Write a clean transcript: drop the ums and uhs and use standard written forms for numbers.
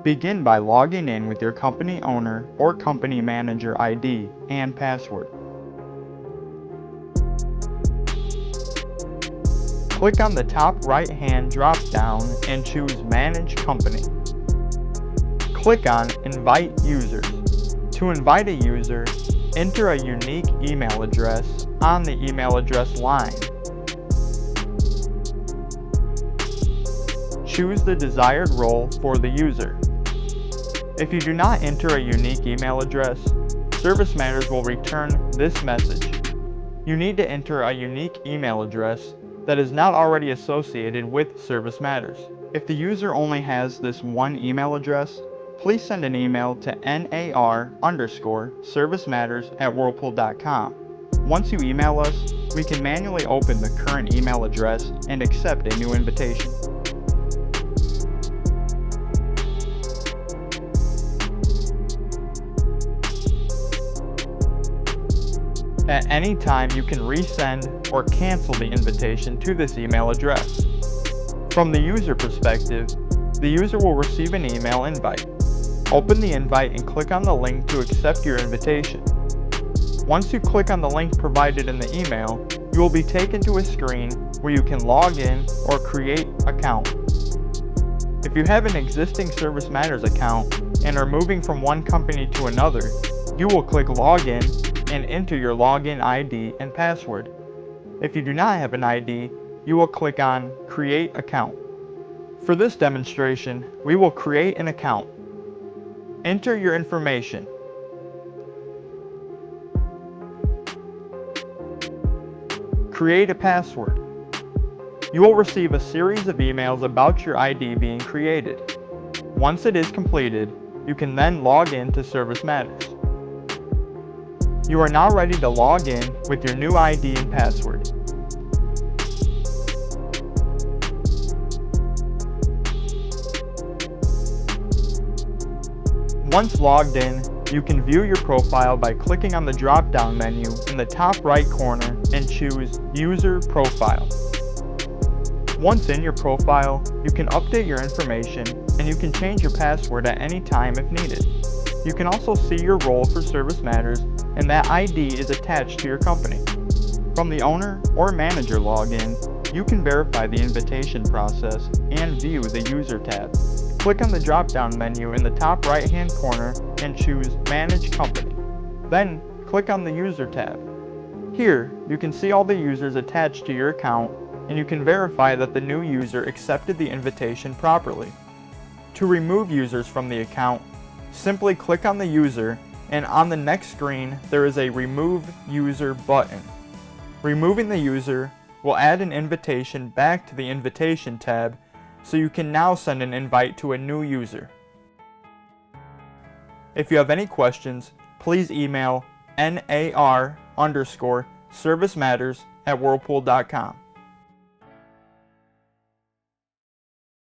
Begin by logging in with your company owner or company manager ID and password. Click on the top right-hand drop-down and choose Manage Company. Click on Invite Users. To invite a user, enter a unique email address on the email address line. Choose the desired role for the user. If you do not enter a unique email address, ServiceMatters will return this message. You need to enter a unique email address that is not already associated with ServiceMatters. If the user only has this one email address, please send an email to nar_servicematters@whirlpool.com. Once you email us, we can manually open the current email address and accept a new invitation. At any time, you can resend or cancel the invitation to this email address. From the user perspective, the user will receive an email invite. Open the invite and click on the link to accept your invitation. Once you click on the link provided in the email, you will be taken to a screen where you can log in or create an account. If you have an existing ServiceMatters account and are moving from one company to another, you will click Login and enter your login ID and password. If you do not have an ID, you will click on Create Account. For this demonstration, we will create an account. Enter your information. Create a password. You will receive a series of emails about your ID being created. Once it is completed, you can then log in to ServiceMatters. You are now ready to log in with your new ID and password. Once logged in, you can view your profile by clicking on the drop-down menu in the top right corner and choose User Profile. Once in your profile, you can update your information and you can change your password at any time if needed. You can also see your role for ServiceMatters, and that ID is attached to your company. From the owner or manager login, you can verify the invitation process and view the User tab. Click on the drop-down menu in the top right-hand corner and choose Manage Company. Then, click on the User tab. Here, you can see all the users attached to your account, and you can verify that the new user accepted the invitation properly. To remove users from the account, simply click on the user, and on the next screen there is a Remove User button. Removing the user will add an invitation back to the Invitation tab, so you can now send an invite to a new user. If you have any questions, please email nar_servicematters@whirlpool.com.